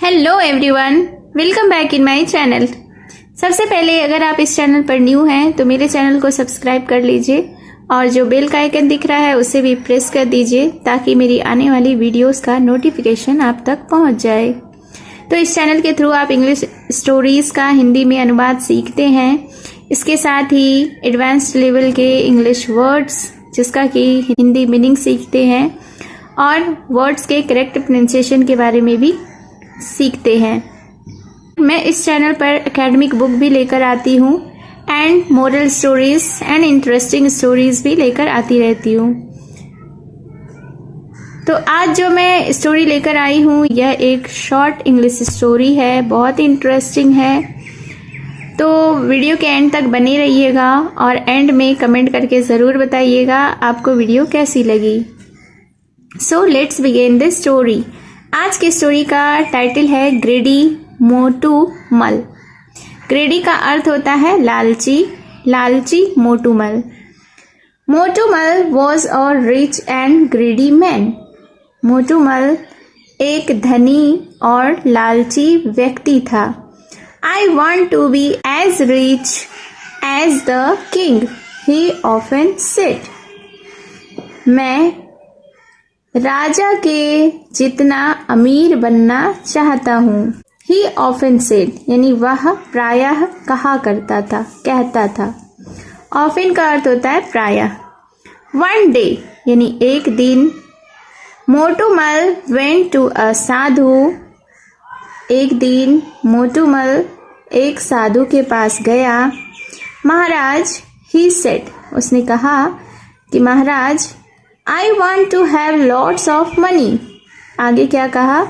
Hello everyone, welcome back in my channel. सबसे पहले अगर आप इस चैनल पर न्यू हैं तो मेरे चैनल को सब्सक्राइब कर लीजिए और जो बेल का आइकन दिख रहा है उसे भी प्रेस कर दीजिए ताकि मेरी आने वाली वीडियोस का नोटिफिकेशन आप तक पहुंच जाए। तो इस चैनल के थ्रू आप इंग्लिश स्टोरीज का हिंदी में अनुवाद सीखते हैं। इसके साथ ही एडवांस्ड लेवल के इंग्लिश वर्ड्स जिसका कि हिंदी मीनिंग सीखते हैं और वर्ड्स के करेक्ट प्रोनाउंसिएशन के बारे में भी सीखते हैं। मैं इस चैनल पर एकेडमिक बुक भी लेकर आती हूँ and moral stories and interesting stories भी लेकर आती रहती हूँ। तो आज जो मैं स्टोरी लेकर आई हूँ यह एक शॉर्ट इंग्लिश स्टोरी है, बहुत इंटरेस्टिंग है। तो वीडियो के एंड तक बने रहिएगा और एंड में कमेंट करके ज़रूर बताइएगा आपको वीडियो कैसी लगी। So let's begin the story. आज की स्टोरी का टाइटल है ग्रेडी मोटू मल। ग्रेडी का अर्थ होता है लालची, लालची Motumal. Motumal was a rich and greedy man. Motumal एक धनी और लालची व्यक्ति था। I want to be as rich as the king, he often said. मैं राजा के जितना अमीर बनना चाहता हूँ। ही ऑफन सेड यानी वह प्रायः कहा करता था, कहता था। ऑफन का अर्थ होता है प्रायः। वन डे यानी एक दिन। मोटूमल वेंट टू अ साधु। एक दिन मोटूमल एक साधु के पास गया। महाराज, ही सेड, उसने कहा कि महाराज, I want to have lots of money। आगे क्या कहा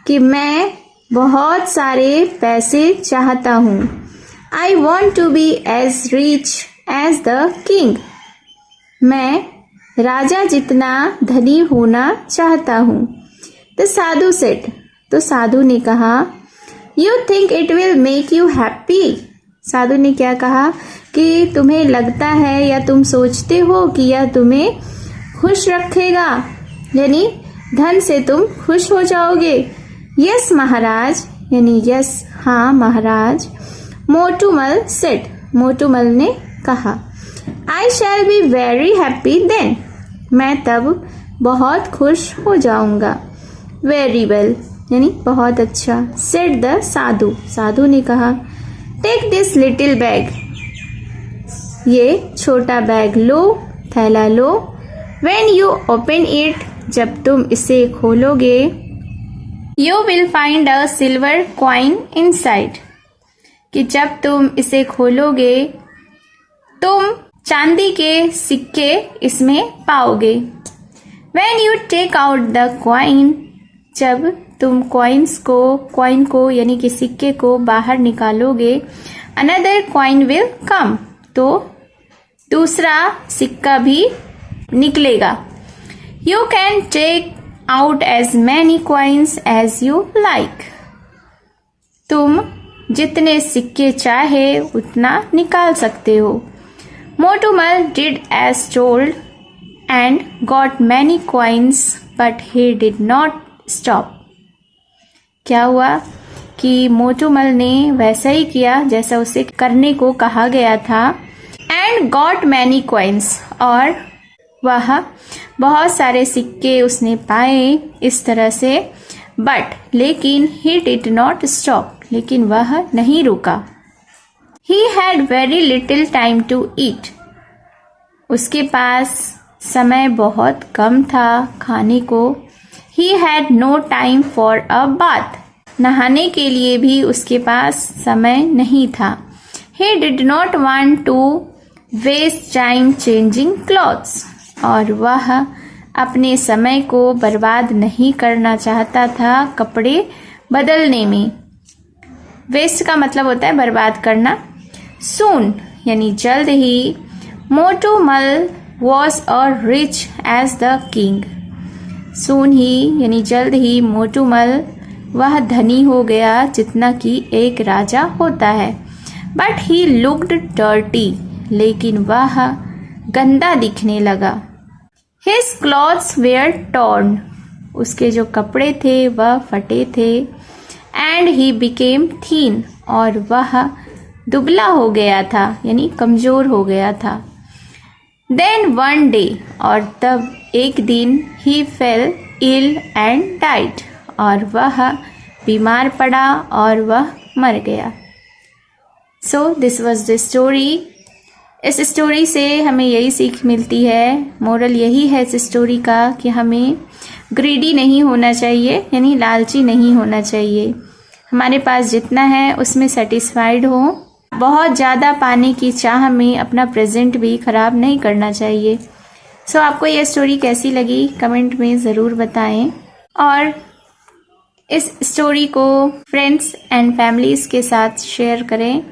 कि मैं बहुत सारे पैसे चाहता हूँ। I want to be as rich as the king। मैं राजा जितना धनी होना चाहता हूँ। The साधु said, तो साधु ने कहा You think it will make you happy। साधु ने क्या कहा कि तुम्हें लगता है या तुम सोचते हो कि यह तुम्हें खुश रखेगा, यानी धन से तुम खुश हो जाओगे। यस महाराज यानी यस हाँ महाराज। मोटूमल सेड, मोटूमल ने कहा I shall be very happy then, मैं तब बहुत खुश हो जाऊंगा। वेरी वेल यानी बहुत अच्छा। सेड द साधु, साधु ने कहा टेक दिस लिटिल बैग, ये छोटा बैग लो, थैला लो। When you open it, जब तुम इसे खोलोगे, you will find a silver coin inside, कि जब तुम इसे खोलोगे तुम चांदी के सिक्के इसमें पाओगे। When you take out the coin, जब तुम कॉइन को यानी कि सिक्के को बाहर निकालोगे, another coin will come, तो दूसरा सिक्का भी निकलेगा। You can take out as many coins as you like। तुम जितने सिक्के चाहे उतना निकाल सकते हो। Motumal did as told and got many coins, but he did not stop। क्या हुआ कि मोटूमल ने वैसा ही किया जैसा उसे करने को कहा गया था and got many coins, और वह बहुत सारे सिक्के उसने पाए इस तरह से। बट लेकिन ही डिड नॉट स्टॉप, लेकिन वह नहीं रुका। He had very little time to eat, उसके पास समय बहुत कम था खाने को। He had no time for a bath, नहाने के लिए भी उसके पास समय नहीं था। He did not want to waste time changing clothes, और वह अपने समय को बर्बाद नहीं करना चाहता था कपड़े बदलने में। वेस्ट का मतलब होता है बर्बाद करना। सून यानी जल्द ही। Motumal was a rich as the king. Soon ही यानी जल्द ही मोटूमल वह धनी हो गया जितना कि एक राजा होता है। बट ही लुक्ड डर्टी, लेकिन वह गंदा दिखने लगा। His clothes were torn, उसके जो कपड़े थे वह फटे थे। एंड ही बिकेम थीन, और वह दुबला हो गया था यानी कमज़ोर हो गया था। देन वन डे, और तब एक दिन, ही फेल इल एंड डाइड, और वह बीमार पड़ा और वह मर गया। So this was the story. इस स्टोरी से हमें यही सीख मिलती है, मोरल यही है इस स्टोरी का कि हमें ग्रीडी नहीं होना चाहिए यानी लालची नहीं होना चाहिए। हमारे पास जितना है उसमें सेटिस्फाइड हो। बहुत ज़्यादा पाने की चाह में अपना प्रेजेंट भी ख़राब नहीं करना चाहिए। सो आपको यह स्टोरी कैसी लगी कमेंट में ज़रूर बताएं, और इस स्टोरी को फ्रेंड्स एंड फैमिलीज़ के साथ शेयर करें।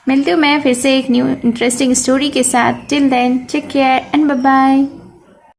मिलती हूँ मैं फिर से एक न्यू इंटरेस्टिंग स्टोरी के साथ। Till then take care and bye bye.